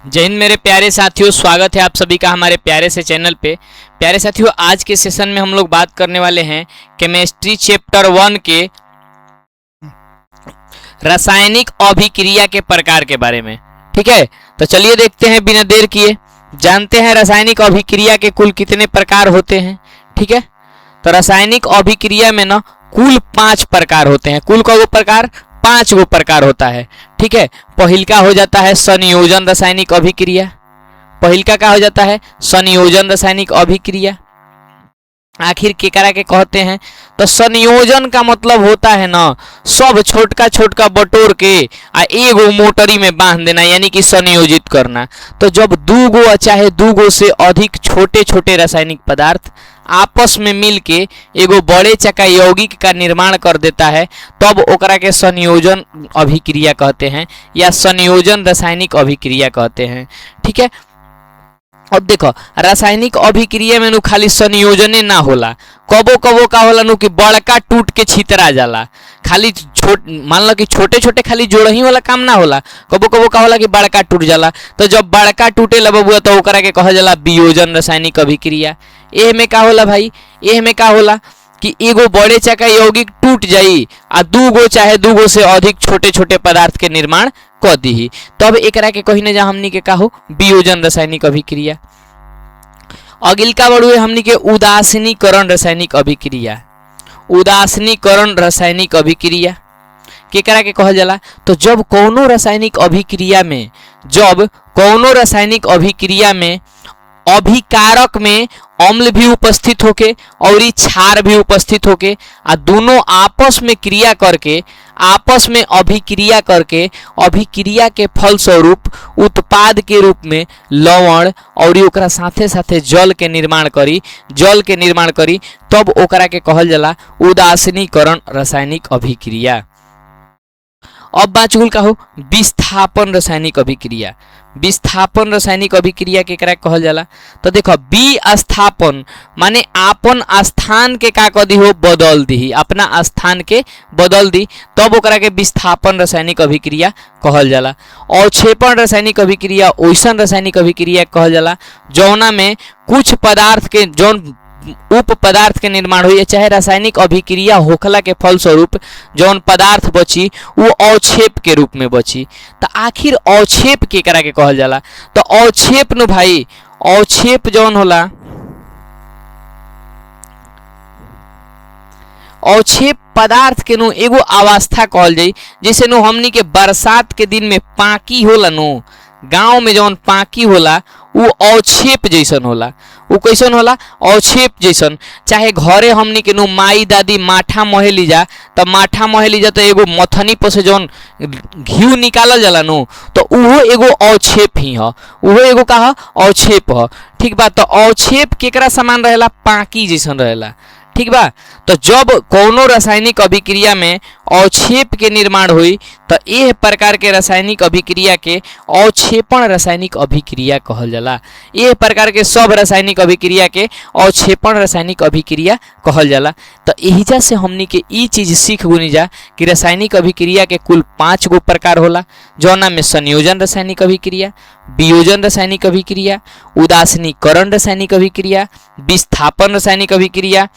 जय हिंद मेरे प्यारे साथियों, स्वागत है आप सभी का हमारे प्यारे से चैनल पे। प्यारे साथियों, आज के सेशन में हम लोग बात करने वाले हैं केमिस्ट्री चैप्टर 1 के रासायनिक अभिक्रिया के प्रकार के बारे में। ठीक है, तो चलिए देखते हैं बिना देर किए, जानते हैं रासायनिक अभिक्रिया के कुल कितने प्रकार होते हैं। ठीक है, तो रासायनिक अभिक्रिया में ना कुल 5 प्रकार होते हैं। कुल का वो प्रकार 5 गो प्रकार होता है। ठीक है, पहिलका हो जाता है संयोजन रासायनिक अभिक्रिया। पहिलका का हो जाता है संयोजन रासायनिक अभिक्रिया। आखिर केकरा के कहते हैं? तो संयोजन का मतलब होता है ना सब छोटका छोटका बटोर के आ एगो मोटरी में बांध देना, यानी कि संयोजित करना। तो जब दू गो चाहे दू गो से अधिक छोटे छोटे रासायनिक पदार्थ आपस में मिल के एगो बड़े चका यौगिक का निर्माण कर देता है, तब ओकरा के संयोजन अभिक्रिया कहते हैं या संयोजन रासायनिक अभिक्रिया कहते हैं। ठीक है, अब देखो रासायनिक अभिक्रिया में नु खाली संयोजने ना होला, कबो कबो का होला नु कि बड़का टूट के छितरा जाला। खाली मान लो कि छोटे छोटे खाली जोड़ही वाला काम ना होला, कबो कबो का होला कि बड़का टूट जाला। तो जब बड़का टूटे ला बबुआ तो ओकरा के कहल जाला वियोजन रासायनिक अभिक्रिया। एह में का होला भाई, एह में का होला कि एगो बड़े चका यौगिक टूट जाई आ दू गो चाहे दू गो से अधिक छोटे छोटे पदार्थ के निर्माण कर दी, तब एकरा के कही ना जा हमनी के का हो वियोजन रासायनिक अभिक्रिया। अगिलका बड़ुए हमनी के उदासीनीकरण रासायनिक अभिक्रिया। उदासीनीकरण रासायनिक अभिक्रिया केकरा के कहल जाला? तो जब कौनो रासायनिक अभिक्रिया में अभिकारक में अम्ल भी उपस्थित होके और क्षार भी उपस्थित होके आ दोनों आपस में क्रिया करके अभिक्रिया के फलस्वरूप उत्पाद के रूप में लवण और ओकरा साथे साथे जल के निर्माण करी तब ओकरा के कहल जाला उदासीनीकरण रासायनिक अभिक्रिया। अब बाचुल का हो विस्थापन रासायनिक अभिक्रिया। विस्थापन रासायनिक अभिक्रिया के कहल जाला? तो देखो विस्थापन माने आपन स्थान के का कदी हो बदल दी, अपना स्थान के बदल दी, तब ओकरा के विस्थापन रासायनिक अभिक्रिया कहल जाला। अवक्षेपण रासायनिक अभिक्रिया ओइसन रासायनिक अभिक्रिया कहल जाला जौना में कुछ पदार्थ के जौन उप पदार्थ के निर्माण हुई, चाहे रासायनिक अभिक्रिया होखला के फलस्वरूप जौन पदार्थ बची वो अवक्षेप के रूप में बची। तो आखिर अवक्षेप केकरा के कहल जाला? तो अवक्षेप नु भाई, अवक्षेप जौन होला, अवक्षेप पदार्थ के नु एगो अवस्था कहल जाई। जैसे नु हमनी के बरसात के दिन में पाकी होला नु, गांव में जौन पाकी होला वो अवक्षेप जैसन होला। वो कैसन होला? अवक्षेप जैसन। चाहे घरे हमनी के नु माई दादी माठा महे लीजा, तो माठा महे लीजा तो एगो मथनी पर से जौन घी निकालल जाला नु, तो उहो एगो अवक्षेप ही ह, उहो एगो का ह अवक्षेप ह। ठीक बा, तो अवक्षेप केकरा समान रहेला? पाकी जैसन रहेला। ठीक बा, तो जब कौनो रासायनिक अभिक्रिया में अवक्षेप के निर्माण हुई तो यह प्रकार के रासायनिक अभिक्रिया के अवक्षेपण रासायनिक अभिक्रिया कहल जाला। यह प्रकार के सब रासायनिक अभिक्रिया के अवक्षेपण रासायनिक अभिक्रिया कहल जाला। तो एहिजा से हमनी के ई चीज सीख गुनी जा कि रासायनिक अभिक्रिया के कुल 5 गो प्रकार होला, जौना में संयोजन रासायनिक अभिक्रिया, वियोजन रासायनिक अभिक्रिया, उदासीनीकरण रासायनिक अभिक्रिया, विस्थापन रासायनिक अभिक्रिया,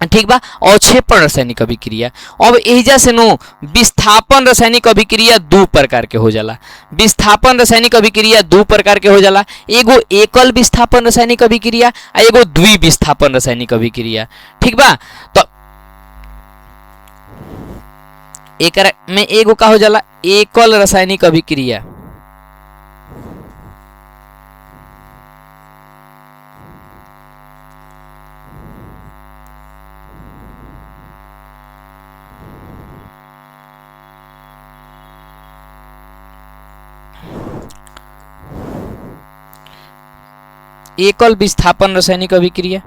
ठीक बा, अवक्षेपण रासायनिक अभिक्रिया। अब एहिजा से नो विस्थापन रासायनिक अभिक्रिया 2 प्रकार के हो जाला। विस्थापन रासायनिक अभिक्रिया 2 प्रकार के हो जाला, एगो एकल विस्थापन रासायनिक अभिक्रिया आ एगो द्वि विस्थापन रासायनिक अभिक्रिया। ठीक बा, तो एकरा में एगो का हो जाला एकल रासायनिक अभिक्रिया। एकल विस्थापन रासायनिक अभिक्रिया,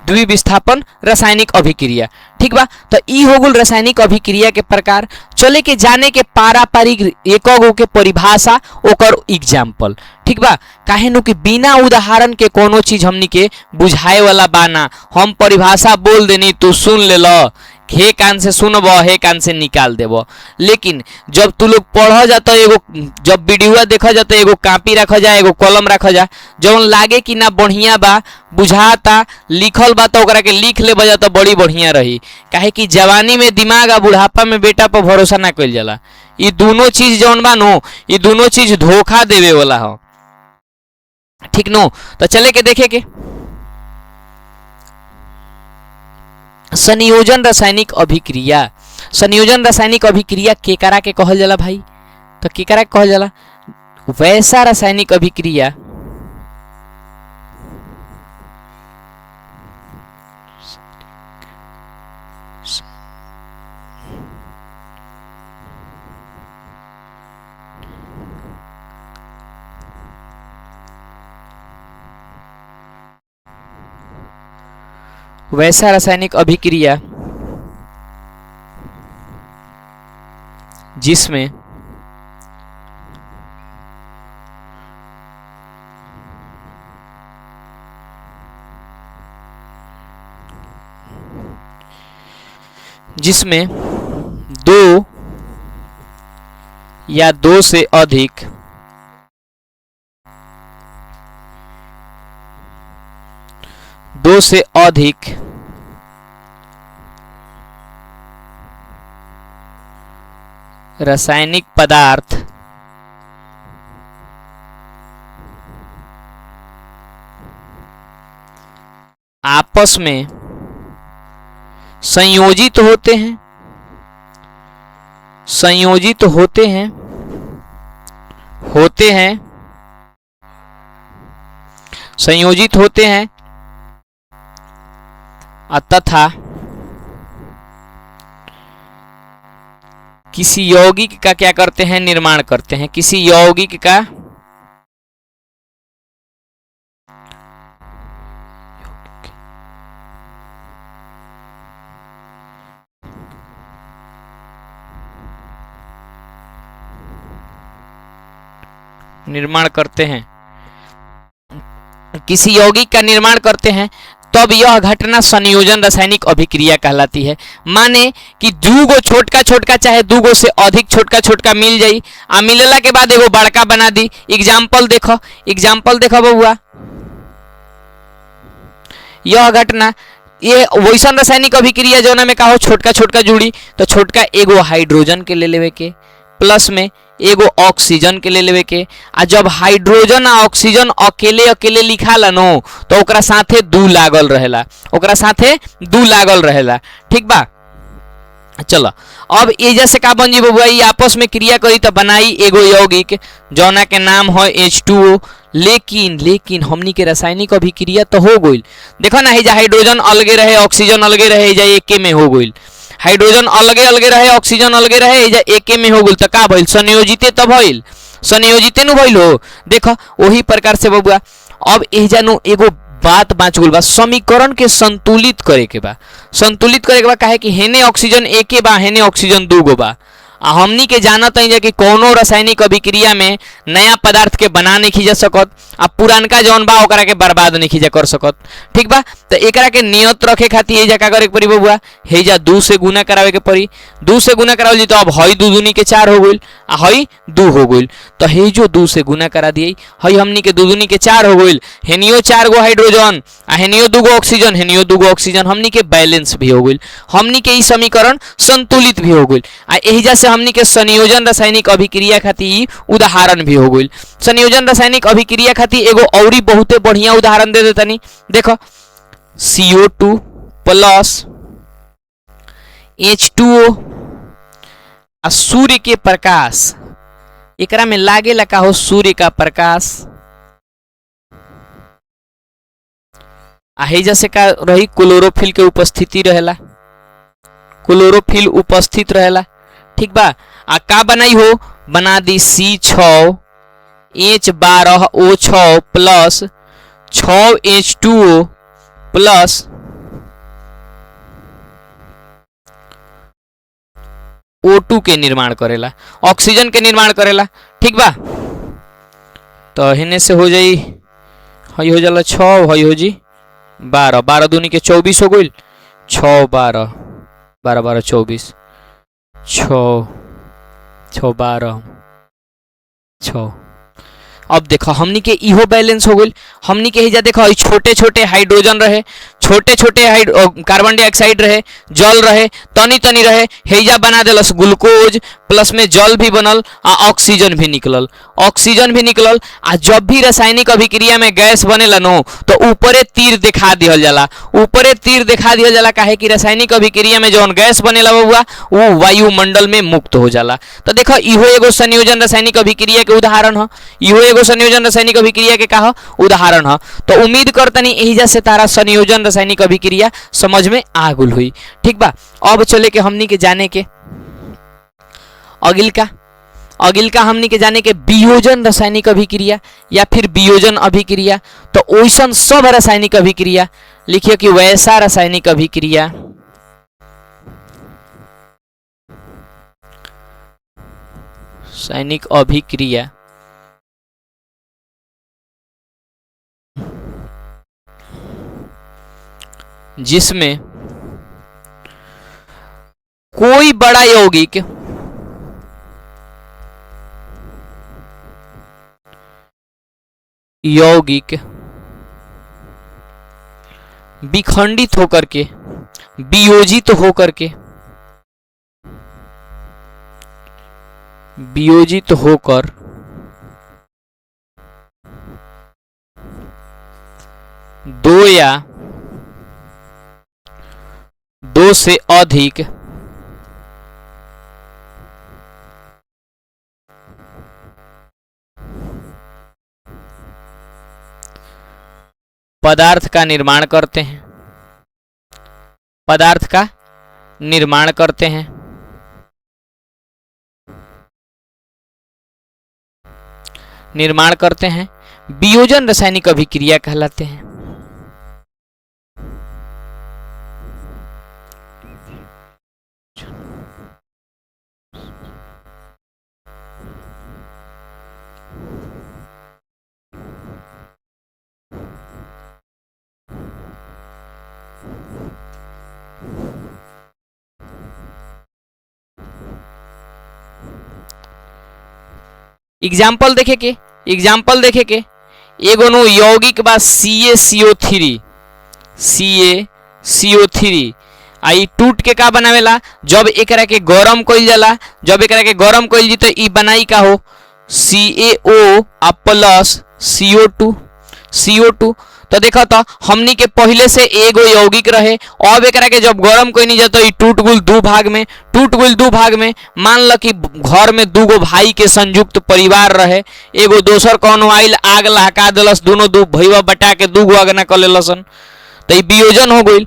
द्विविस्थापन रासायनिक अभिक्रिया। ठीक बा, तो ई हो गल रासायनिक अभिक्रिया के प्रकार। चले के जाने के पारंपरिक एक गो के परिभाषा ओकर एग्जाम्पल। ठीक बा, काहे नु कि बिना उदाहरण के कोनो चीज हमनी के बुझाए वाला बाना। हम परिभाषा बोल देनी तू सुन ले लो, हे कान से सुनब हे कान से निकाल देब, लेकिन जब तू लोग पढ़ जाता एगो, जब वीडियो देखा जाता एगो कापी रखा जा, एगो कलम रखा जा, जौन लागे कि ना बढ़िया बा, बुझाता, लिखल बा तो ओकरा के लिख ले बजा तो बड़ी बढ़िया रही। काहे कि जवानी में दिमाग आ बुढ़ापा में बेटा पर भरोसा ना कइल जाला। ये दोनों चीज जौन बा नो, ये दोनों चीज धोखा देवे वाला हो। ठीक नो, तो चले के देखे के संयोजन रासायनिक अभिक्रिया। संयोजन रासायनिक अभिक्रिया केकरा के कहल जाला भाई? तो केकरा के कहल जाला? वैसा रासायनिक अभिक्रिया वैसा रासायनिक अभिक्रिया जिसमें दो या दो से अधिक रासायनिक पदार्थ आपस में संयोजित होते हैं, तथा किसी यौगिक का क्या करते हैं? निर्माण करते हैं। किसी यौगिक का निर्माण करते हैं, किसी यौगिक का निर्माण करते हैं, तब यह घटना संयोजन रासायनिक अभिक्रिया कहलाती है। माने कि दूगो छोटका छोटका चाहे दूगो से अधिक छोटका छोटका मिल जाई, आ मिलला के बाद एगो बड़का बना दी। एग्जाम्पल देखो बउआ, यह घटना ये वैसन रासायनिक अभिक्रिया जौना में का हो छोटका छोटका जुड़ी, तो छोटका एगो हाइड्रोजन के ले लेवे के, प्लस में एगो ऑक्सीजन के ले लेवे के। आ जब हाइड्रोजन आ ऑक्सीजन अकेले अकेले लिखाला नो, तो ओकरा साथे दू लागल रहेला। ठीक बा, चलो अब एजा से का बन जी बबुआ, आपस में क्रिया करी तो बनाई एगो यौगिक जौना के नाम है H2O। लेकिन हमनी के रासायनिक अभिक्रिया तो हो गई। देखो ना, एजा हाइड्रोजन अलगे रहे, ऑक्सीजन अलगे रहे, एजा एके में हो गई। हाइड्रोजन अलगे रहे, ऑक्सीजन अलगे रहे, एजा एके में हो गई। तो का भइल? संयोजिते तो भइल, संयोजिते नु भइल हो। देखो वही प्रकार से बबुआ अब एजा नु एगो बात बाँच गइल बा, समीकरण के संतुलित करे के बा। काहे कि हेने ऑक्सीजन एके बा, हेने ऑक्सीजन दूगो बा। हमनी के जानत है कि कोनो रासायनिक अभिक्रिया में नया पदार्थ के बना नहीं खींचा सकत, आ पुरानका जौन बा ओकरा के बर्बाद नहीं खींचा कर सकत। ठीक बा, तो एकरा के नियत रखे खातिर एजा का करे के पड़ी बबुआ, हेजा 2 से गुना करावे के पड़ी। 2 से गुना करावल जी तो अब हई 2 दूनी के 4 हो गइल, आ हई 2 हो गइल। तो हेजो 2 से गुना करा दिए, हई हमनी के 2 दूनी के 4 हो गइल। हेनियो 4 गो हाइड्रोजन, आ हेनियो 2 गो ऑक्सीजन, हेनियो 2 गो ऑक्सीजन, हमनी के बैलेंस भी हो गइल, हमनी के ई समीकरण संतुलित भी हो गइल। आ एहिजा से हमनी के संयोजन रासायनिक अभिक्रिया खातिर उदाहरण भी हो गइल। संयोजन रासायनिक अभिक्रिया खातिर एगो औरी बहुते बढ़िया उदाहरण दे देतनी। देखो CO2 प्लस H2O आ सूर्य के प्रकाश, एकरा में लागे लगा हो सूर्य का प्रकाश। हेजा से का रही? क्लोरोफिल के उपस्थिति रहेला, क्लोरोफिल उपस्थित रहेला। ठीक बा, आ का बनाई हो? बना दी C6H12O6 plus 6H2O plus O2 के निर्माण करेला, ऑक्सीजन के निर्माण करेला। ठीक बा, तो हिने से हो जाई, हई हो जाला 6, हई हो जी 12, 12 दूनी के 24 हो गई, 6 12 12 12 24, 6 6 12 6। अब देखो हमनी के इहो बैलेंस हो गई। हमनी के हिजा देखो छोटे छोटे हाइड्रोजन रहे, छोटे छोटे कार्बन डाइऑक्साइड रहे, जल रहे, तनी तनी रहे, हेजा बना देलस ग्लूकोज, प्लस में जल भी बनल आ ऑक्सीजन भी निकलल, ऑक्सीजन भी निकलल। आ जब भी रासायनिक अभिक्रिया में गैस बनेला नो तो ऊपरे तीर दिखा दिहल जाला, ऊपरे तीर दिखा दिहल जाला। काहे कि रासायनिक अभिक्रिया में जौन गैस बनेला हुआ वो वायुमंडल में मुक्त हो जाला। तो देखो इहो एगो संयोजन रासायनिक अभिक्रिया के उदाहरण ह, इहो एगो संयोजन रासायनिक अभिक्रिया के का उदाहरण ह। तो उम्मीद करतनी एहिजा से तारा संयोजन रासायनिक अभिक्रिया समझ में आ गुल हुई। ठीक बा, अब चले के हमनी के जाने के अगिलका हमनी के जाने के वियोजन रासायनिक अभिक्रिया या फिर वियोजन अभिक्रिया। तो ओइसन सब रासायनिक अभिक्रिया लिखिए कि वैसा रासायनिक अभिक्रिया रासायनिक अभिक्रिया जिसमें कोई बड़ा यौगिक विखंडित होकर के, वियोजित होकर दो या दो से अधिक पदार्थ का निर्माण करते हैं, पदार्थ का निर्माण करते हैं। निर्माण करते हैं वियोजन रासायनिक अभिक्रिया कहलाते हैं। एग्जाम्पल देखे के एगो नो यौगिक बा CaCO3, CaCO3 आई टूट के का बनावेला, जब एकरा के गरम कइल जाला, जब एकरा के गरम कइल जी तो ई बनाई का हो CaO आ प्लस CO2। तो देखो तो हमनी के पहले से एगो यौगिक रहे, अब एकरा के जब गरम कोई नहीं जाता टूट गुल दो भाग में। मान ल कि घर में दूगो भाई के संयुक्त परिवार रहे, एगो दोसर कौनो आइल आग लहका दिलस, दोनों दू भईवा बटा के दूगो अगना कर लेलसन, तो ई वियोजन हो गइल।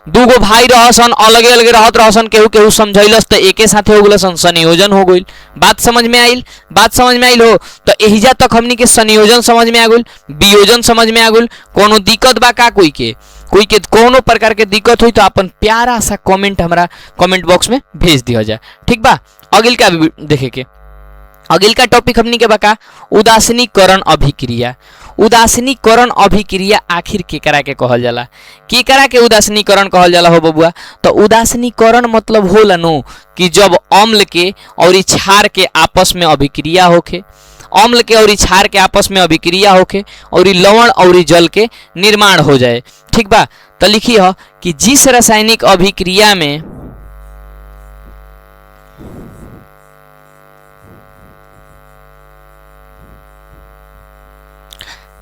दूगो भाई रहसन, अलगे अलगे रहत रहसन, केहू समझैलस तो एके साथे हो गलसन, संयोजन हो गइल। बात समझ में आइल हो। तो एहिजा तक हमनी के संयोजन समझ में आ गइल, वियोजन समझ में आ गइल। कोनो दिक्कत बा का कोई के कोनो प्रकार के दिक्कत हुई तो अपन प्यारा सा कमेंट हमरा कमेंट बॉक्स में भेज दिया जाए। ठीक बा, अगिल का देखे के अगिल का टॉपिक हमनी के बका उदासीनीकरण अभिक्रिया। उदासीनीकरण अभिक्रिया आखिर केकरा के कहल जाला, केकरा के उदासीनीकरण कहल जाला हो बबुआ। तो उदासीनीकरण मतलब होला नो कि जब अम्ल के और क्षार के आपस में अभिक्रिया होखे, अम्ल के और क्षार के आपस में अभिक्रिया होखे और लवण और जल के निर्माण हो जाए। ठीक बा, तो लिखी हो कि जिस रासायनिक अभिक्रिया में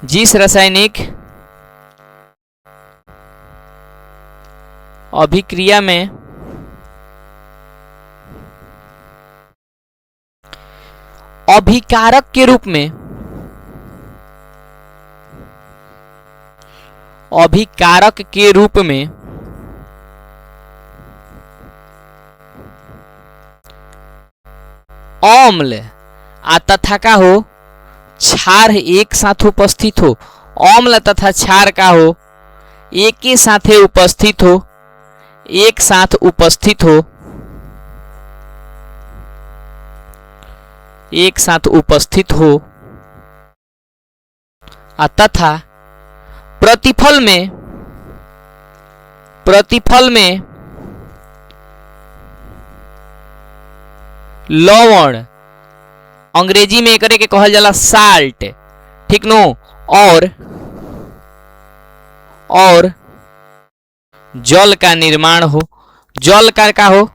जिस रासायनिक अभिक्रिया में अभिकारक के रूप में अम्ल तथा का हो क्षार एक साथ उपस्थित हो, अम्ल तथा क्षार का हो एक साथ उपस्थित हो एक साथ उपस्थित हो तथा प्रतिफल में लवण, अंग्रेजी में एकरे के कहल जाला साल्ट, ठीक नो, और जल का निर्माण हो। जल का हो